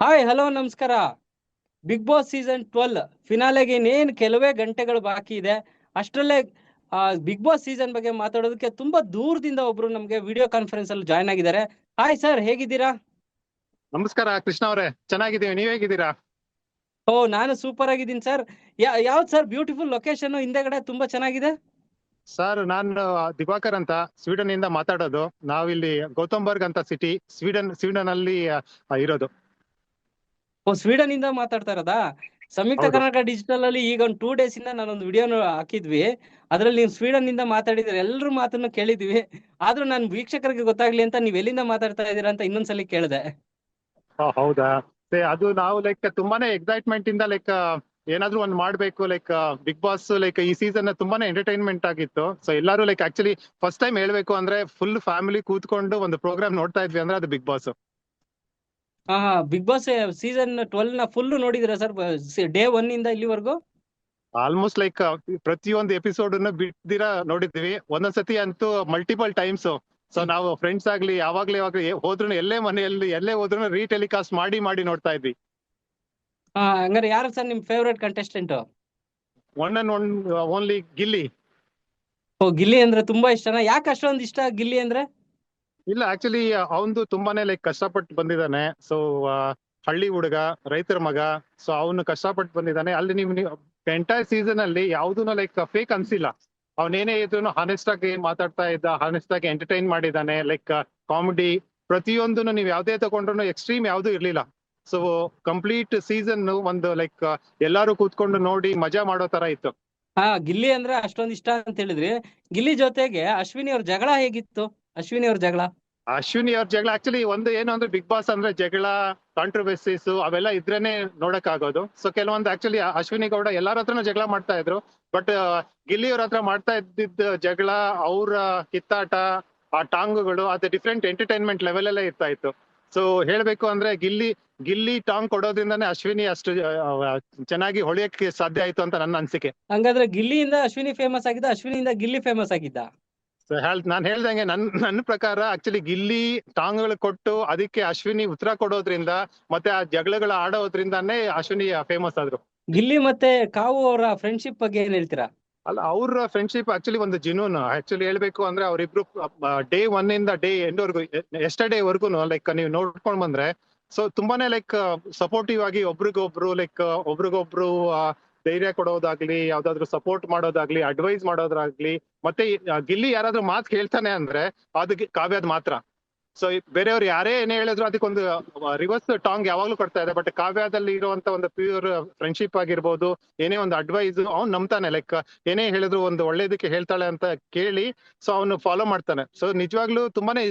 Hi hello ನಮಸ್ಕಾರ. Big boss season 12 ಫಿನಾಲೆಗೆ ಇನ್ನೇನು ಕೆಲವೇ ಗಂಟೆಗಳು ಬಾಕಿ ಇದೆ. ಅಷ್ಟರಲ್ಲೇ ಬಿಗ್ ಬಾಸ್ ಸೀಸನ್ ಬಗ್ಗೆ ಮಾತಾಡೋದಕ್ಕೆ ತುಂಬಾ ದೂರದಿಂದ ಒಬ್ರು ನಮ್ಗೆ ವಿಡಿಯೋ ಕಾನ್ಫರೆನ್ಸ್ ಅಲ್ಲಿ ಜಾಯ್ನ್ ಆಗಿದ್ದಾರೆ. ಹಾಯ್ ಸರ್, ಹೇಗಿದ್ದೀರಾ? ನಮಸ್ಕಾರ ಕೃಷ್ಣ ಅವರೇ, ಚೆನ್ನಾಗಿದ್ದೀವಿ. ನೀವ್ ಹೇಗಿದ್ದೀರಾ? ಓ, ನಾನು ಸೂಪರ್ ಆಗಿದ್ದೀನಿ ಸರ್. ಯಾವ್ದು ಸರ್ ಬ್ಯೂಟಿಫುಲ್ ಲೊಕೇಶನ್ ಹಿಂದೆಗಡೆ ತುಂಬಾ ಚೆನ್ನಾಗಿದೆ. ಸರ್, ನಾನು ದಿವಾಕರ್ ಅಂತ ಸ್ವೀಡನ್ ಇಂದ ಮಾತಾಡೋದು. ನಾವಿಲ್ಲಿ ಗೌತಮ್ಬರ್ಗ್ ಅಂತ ಸಿಟಿ, ಸ್ವೀಡನ್ ಅಲ್ಲಿ ಇರೋದು. ಓ, ಸ್ವೀಡನ್ ಇಂದ ಮಾತಾಡ್ತಾ ಇರೋದಾ? ಸಂಯುಕ್ತ ಹೌದು. ಕರ್ನಾಟಕ ಡಿಜಿಟಲ್ ಅಲ್ಲಿ ಈಗ ಒಂದು 2 days ಇಂದ ನಾನೊಂದು ವಿಡಿಯೋನ ಹಾಕಿದ್ವಿ. ಅದ್ರಲ್ಲಿ ನೀವು ಸ್ವೀಡನ್ ಇಂದ ಮಾತಾಡಿದ್ರೆ ಎಲ್ಲರೂ ಮಾತನ್ನು ಕೇಳಿದ್ವಿ. ಆದ್ರೂ ನಾನು ವೀಕ್ಷಕರಿಗೆ ಗೊತ್ತಾಗ್ಲಿ ಅಂತ ನೀವ್ ಎಲ್ಲಿಂದ ಮಾತಾಡ್ತಾ ಇದೀರಾ ಅಂತ ಇನ್ನೊಂದ್ಸಲಿ ಕೇಳಿದೆ. ಹೌದಾ? ಅದು ನಾವು ತುಂಬಾನೇ ಎಕ್ಸೈಟ್ಮೆಂಟ್ ಇಂದ ಏನಾದ್ರೂ ಒಂದ್ ಮಾಡ್ಬೇಕು. ಬಿಗ್ ಬಾಸ್ ಈ ಸೀಸನ್ ತುಂಬಾನೇ ಎಂಟರ್ಟೈನ್ಮೆಂಟ್ ಆಗಿತ್ತು. ಸೊ ಎಲ್ಲಾರು ಆಕ್ಚುಲಿ ಫಸ್ಟ್ ಟೈಮ್ ಹೇಳ್ಬೇಕು ಅಂದ್ರೆ ಫುಲ್ ಫ್ಯಾಮಿಲಿ ಕೂತ್ಕೊಂಡು ಒಂದು ಪ್ರೋಗ್ರಾಮ್ ನೋಡ್ತಾ ಇದ್ವಿ ಅಂದ್ರೆ ಅದು ಬಿಗ್ ಬಾಸ್. ಹಾ, ಬಿಗ್ ಬಾಸ್ ಸೀಸನ್ 12 ನ ಫುಲ್ ನೋಡಿದಿರಾ ಸರ್? ಡೇ 1 ಇಂದ ಇಲ್ಲಿವರೆಗೂ? ಆಲ್ಮೋಸ್ಟ್ ಪ್ರತಿಯೊಂದು ಎಪಿಸೋಡ್ ಬಿಡ್ದಿರಾ ನೋಡಿದ್ವಿ. ಒಂದೊಂದ್ಸತಿ ಅಂತೂ ಮಲ್ಟಿಪಲ್ ಟೈಮ್ಸ್. ಸೊ ನಾವು ಫ್ರೆಂಡ್ಸ್ ಆಗ್ಲಿ ಯಾವಾಗ್ಲೇ ಹೋದ್ರು, ಎಲ್ಲೇ ಮನೆಯಲ್ಲಿ ಎಲ್ಲೇ ಹೋದ್ರು ರೀಟೆಲಿಕಾಸ್ಟ್ ಮಾಡಿ ಮಾಡಿ ನೋಡ್ತಾ ಇದ್ವಿ. ಹಂಗಾರೆ ಯಾರು ಸರ್ ನಿಮ್ favourite contestant? One and one only Gilli. Oh, Gilli ಅಂದ್ರೆ ತುಂಬಾ ಇಷ್ಟನಾ? ಯಾಕೆ ಅಷ್ಟೊಂದು ಇಷ್ಟ ಗಿಲ್ಲಿ ಅಂದ್ರೆ? ಇಲ್ಲ, ಆಕ್ಚುಲಿ ಅವಂದು ತುಂಬಾನೇ ಕಷ್ಟಪಟ್ಟು ಬಂದಿದ್ದಾನೆ. ಸೊ ಹಳ್ಳಿ ಹುಡುಗ, ರೈತರ ಮಗ. ಸೊ ಅವನು ಕಷ್ಟಪಟ್ಟು ಬಂದಿದ್ದಾನೆ. ಅಲ್ಲಿ ನೀವು ಎಂಟೈರ್ ಸೀಸನ್ ಅಲ್ಲಿ ಯಾವ್ದೂನು ಫೇಕ್ ಅನ್ಸಿಲ್ಲ. ಅವನೇನೇ ಇದ್ರು ಹಾನೆಸ್ಟ್ ಆಗಿ ಮಾತಾಡ್ತಾ ಇದ್ದ, ಹಾನೆಸ್ಟ್ ಆಗಿ ಎಂಟರ್ಟೈನ್ ಮಾಡಿದ್ದಾನೆ. ಕಾಮಿಡಿ ಪ್ರತಿಯೊಂದನ್ನು ನೀವು ಯಾವ್ದೇ ತಗೊಂಡ್ರು ಎಕ್ಸ್ಟ್ರೀಮ್ ಯಾವ್ದು ಇರ್ಲಿಲ್ಲ. ಸೊ ಕಂಪ್ಲೀಟ್ ಸೀಸನ್ ಒಂದು ಎಲ್ಲಾರು ಕೂತ್ಕೊಂಡು ನೋಡಿ ಮಜಾ ಮಾಡೋ ತರ ಇತ್ತು. ಗಿಲ್ಲಿ ಅಂದ್ರೆ ಅಷ್ಟೊಂದು ಇಷ್ಟ ಅಂತ ಹೇಳಿದ್ರಿ. ಗಿಲ್ಲಿ ಜೊತೆಗೆ ಅಶ್ವಿನಿ ಅವ್ರ ಜಗಳ ಹೇಗಿತ್ತು? ಅಶ್ವಿನಿ ಅವ್ರ ಜಗಳ? ಅಶ್ವಿನಿ ಅವ್ರ ಜಗಳ ಆಕ್ಚುಲಿ ಒಂದು ಏನು ಅಂದ್ರೆ ಬಿಗ್ ಬಾಸ್ ಅಂದ್ರೆ ಜಗಳ, ಕಾಂಟ್ರವರ್ಸೀಸ್ ಅವೆಲ್ಲ ಇದ್ರೇನೆ ನೋಡಕ್ ಆಗೋದು. ಸೊ ಕೆಲವೊಂದು ಆಕ್ಚುಲಿ ಅಶ್ವಿನಿ ಗೌಡ ಎಲ್ಲಾರ ಹತ್ರನೂ ಜಗಳ ಮಾಡ್ತಾ ಇದ್ರು. ಬಟ್ ಗಿಲ್ಲಿ ಅವ್ರ ಹತ್ರ ಮಾಡ್ತಾ ಇದ್ದಿದ್ದ ಜಗಳ, ಅವ್ರ ಕಿತ್ತಾಟ, ಆ ಟಾಂಗುಗಳು, ಅದು ಡಿಫ್ರೆಂಟ್ ಎಂಟರ್ಟೈನ್ಮೆಂಟ್ ಲೆವೆಲ್ ಅಲ್ಲೇ ಇರ್ತಾ ಇತ್ತು. ಸೊ ಹೇಳ್ಬೇಕು ಅಂದ್ರೆ ಗಿಲ್ಲಿ ಟಾಂಗ್ ಕೊಡೋದ್ರಿಂದಾನೇ ಅಶ್ವಿನಿ ಅಷ್ಟು ಚೆನ್ನಾಗಿ ಹೊಳಿಯಕ್ಕೆ ಸಾಧ್ಯ ಆಯ್ತು ಅಂತ ನನ್ನ ಅನ್ಸಿಕೆ. ಹಂಗಾದ್ರೆ ಗಿಲ್ಲಿಯಿಂದ ಅಶ್ವಿನಿ ಫೇಮಸ್ ಆಗಿದ್ದ, ಅಶ್ವಿನಿಯಿಂದ ಗಿಲ್ಲಿ ಫೇಮಸ್ ಆಗಿದ್ದ? ನಾನ್ ಹೇಳ್ದಂಗೆ ನನ್ನ ಪ್ರಕಾರ ಆಕ್ಚುಲಿ ಗಿಲ್ಲಿ ಟಾಂಗ್ಗಳು ಕೊಟ್ಟು ಅದಕ್ಕೆ ಅಶ್ವಿನಿ ಉತ್ತರ ಕೊಡೋದ್ರಿಂದ ಮತ್ತೆ ಆ ಜಗಳಗಳ ಆಡೋದ್ರಿಂದಾನೇ ಅಶ್ವಿನಿ ಫೇಮಸ್ ಆದ್ರು. ಗಿಲ್ಲಿ ಮತ್ತೆ ಕಾವು ಅವರ ಫ್ರೆಂಡ್ಶಿಪ್ ಬಗ್ಗೆ ಏನ್ ಹೇಳ್ತೀರಾ? ಅಲ್ಲ, ಅವ್ರ ಫ್ರೆಂಡ್ಶಿಪ್ ಆಕ್ಚುಲಿ ಒಂದು ಜಿನೂನ್. ಆಕ್ಚುಲಿ ಹೇಳ್ಬೇಕು ಅಂದ್ರೆ ಅವ್ರಿಬ್ರು ಡೇ 1 ಇಂದ ಡೇ ಎಂಡ್ ವರ್ಗು, ಎಸ್ಟರ್ಡೇ ವರ್ಗು ನೀವು ನೋಡ್ಕೊಂಡ್ ಬಂದ್ರೆ ಸೊ ತುಂಬಾನೇ ಸಪೋರ್ಟಿವ್ ಆಗಿ ಒಬ್ರಿಗೊಬ್ರು ಒಬ್ರಿಗೊಬ್ರು ಧೈರ್ಯ ಕೊಡೋದಾಗ್ಲಿ, ಯಾವ್ದಾದ್ರು ಸಪೋರ್ಟ್ ಮಾಡೋದಾಗ್ಲಿ, ಅಡ್ವೈಸ್ ಮಾಡೋದಾಗ್ಲಿ. ಮತ್ತೆ ಗಿಲ್ಲಿ ಯಾರಾದ್ರೂ ಮಾತು ಕೇಳ್ತಾನೆ ಅಂದ್ರೆ ಅದು ಕಾವ್ಯದ್ ಮಾತ್ರ. ಸೊ ಬೇರೆಯವ್ರು ಯಾರೇ ಏನೇ ಹೇಳಿದ್ರು ಅದಕ್ಕೊಂದು ರಿವರ್ಸ್ ಟಾಂಗ್ ಯಾವಾಗ್ಲೂ ಕೊಡ್ತಾ ಇದೆ. ಬಟ್ ಕಾವ್ಯದಲ್ಲಿ ಇರುವಂತ ಒಂದು ಪ್ಯೂರ್ ಫ್ರೆಂಡ್ಶಿಪ್ ಆಗಿರ್ಬೋದು, ಏನೇ ಒಂದು ಅಡ್ವೈಸ್ ಅವ್ನು ನಂಬ್ತಾನೆ. ಏನೇ ಹೇಳಿದ್ರು ಒಂದು ಒಳ್ಳೇದಕ್ಕೆ ಹೇಳ್ತಾಳೆ ಅಂತ ಕೇಳಿ ಸೊ ಅವನು ಫಾಲೋ ಮಾಡ್ತಾನೆ. ಸೊ ನಿಜವಾಗ್ಲೂ ತುಂಬಾನೇ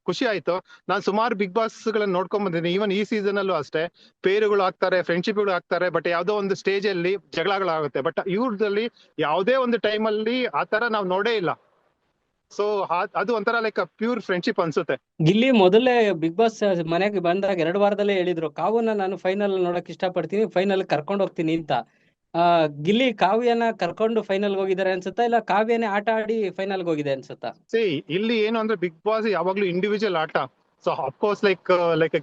ಖುಷಿ ಆಯ್ತು. ನಾನ್ ಸುಮಾರು ಬಿಗ್ ಬಾಸ್ ಗಳನ್ನ ನೋಡ್ಕೊಂಡ್ ಬಂದಿದ್ದೀನಿ. ಈವನ್ ಈ ಸೀಸನ್ ಅಲ್ಲೂ ಅಷ್ಟೇ ಪೇರುಗಳು ಆಗ್ತಾರೆ, ಫ್ರೆಂಡ್ಶಿಪ್ಗಳು ಆಗ್ತಾರೆ. ಬಟ್ ಯಾವ್ದೋ ಒಂದು ಸ್ಟೇಜ್ ಅಲ್ಲಿ ಜಗಳಗಳಾಗುತ್ತೆ. ಬಟ್ ಇವ್ರದಲ್ಲಿ ಯಾವುದೇ ಒಂದು ಟೈಮ್ ಅಲ್ಲಿ ಆತರ ನಾವು ನೋಡೇ ಇಲ್ಲ. ಸೊ ಅದು ಒಂಥರ ಪ್ಯೂರ್ ಫ್ರೆಂಡ್ಶಿಪ್ ಅನ್ಸುತ್ತೆ. ಗಿಲ್ಲಿ ಮೊದಲೇ ಬಿಗ್ ಬಾಸ್ ಮನೆಗೆ ಬಂದಾಗ 2 ವಾರದಲ್ಲೇ ಹೇಳಿದ್ರು, ಕಾವ್ಯನ ನಾನು ಫೈನಲ್ ನೋಡಕ್ ಇಷ್ಟಪಡ್ತೀನಿ, ಫೈನಲ್ ಕರ್ಕೊಂಡು ಹೋಗ್ತೀನಿ ಅಂತ. ಗಿಲ್ಲಿ ಕಾವ್ಯನ ಕರ್ಕೊಂಡು ಫೈನಲ್ ಹೋಗಿದ್ದಾರೆ ಅನ್ಸುತ್ತಾ, ಇಲ್ಲ ಕಾವ್ಯನೇ ಆಟ ಆಡಿ ಫೈನಲ್ ಹೋಗಿದೆ ಅನ್ಸುತ್ತಾ? ಇಲ್ಲಿ ಏನು ಅಂದ್ರೆ ಬಿಗ್ ಬಾಸ್ ಯಾವಾಗ್ಲೂ ಇಂಡಿವಿಜುವಲ್ ಆಟ. ಸೊ ಅಫ್ಕೋರ್ಸ್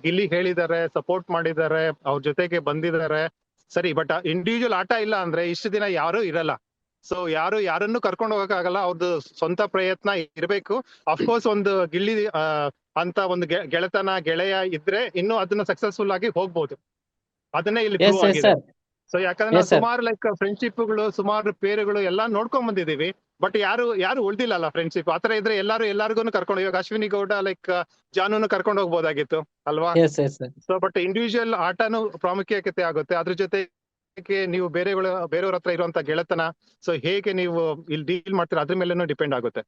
ಗಿಲ್ಲಿ ಹೇಳಿದ್ದಾರೆ, ಸಪೋರ್ಟ್ ಮಾಡಿದ್ದಾರೆ, ಅವ್ರ ಜೊತೆಗೆ ಬಂದಿದ್ದಾರೆ, ಸರಿ. ಬಟ್ ಇಂಡಿವಿಜುವಲ್ ಆಟ ಇಲ್ಲ ಅಂದ್ರೆ ಇಷ್ಟು ದಿನ ಯಾರು ಇರಲ್ಲ. ಸೊ ಯಾರನ್ನು ಕರ್ಕೊಂಡು ಹೋಗಕ್ಕಾಗಲ್ಲ. ಅವ್ರದ್ದು ಸ್ವಂತ ಪ್ರಯತ್ನ ಇರ್ಬೇಕು. ಅಫ್ಕೋರ್ಸ್ ಒಂದು ಗಿಲ್ಲಿ ಅಂತ ಒಂದು ಗೆಳೆತನ, ಗೆಳೆಯ ಇದ್ರೆ ಇನ್ನು ಅದನ್ನ ಸಕ್ಸಸ್ಫುಲ್ ಆಗಿ ಹೋಗ್ಬೋದು. ಅದನ್ನೇ ಇಲ್ಲಿ ಪ್ರೂವ್ ಆಗಿದೆ. ಸೊ ಯಾಕಂದ್ರೆ ನಾವು ಸುಮಾರು ಫ್ರೆಂಡ್ಶಿಪ್ಗಳು, ಸುಮಾರು ಪೇರುಗಳು ಎಲ್ಲಾ ನೋಡ್ಕೊಂಡ್ ಬಂದಿದೀವಿ. ಬಟ್ ಯಾರು ಉಳ್ದಿಲ್ಲಲ್ಲ ಫ್ರೆಂಡ್ಶಿಪ್. ಆತರ ಇದ್ರೆ ಎಲ್ಲಾರಿಗೂ ಕರ್ಕೊಂಡು, ಇವಾಗ ಅಶ್ವಿನಿ ಗೌಡ ಜಾನುನು ಕರ್ಕೊಂಡು ಹೋಗ್ಬೋದಾಗಿತ್ತು ಅಲ್ವಾ? ಸೊ ಬಟ್ ಇಂಡಿವಿಜುವಲ್ ಆಟನು ಪ್ರಾಮುಖ್ಯತೆ ಆಗುತ್ತೆ. ಅದ್ರ ಜೊತೆಗೆ ನೀವು ಬೇರೆಯವ್ರ ಹತ್ರ ಇರುವಂತ ಗೆಳೆತನ, ಸೊ ಹೇಗೆ ನೀವು ಇಲ್ಲಿ ಡೀಲ್ ಮಾಡ್ತೀರಾ ಅದ್ರ ಮೇಲೆನೂ ಡಿಪೆಂಡ್ ಆಗುತ್ತೆ.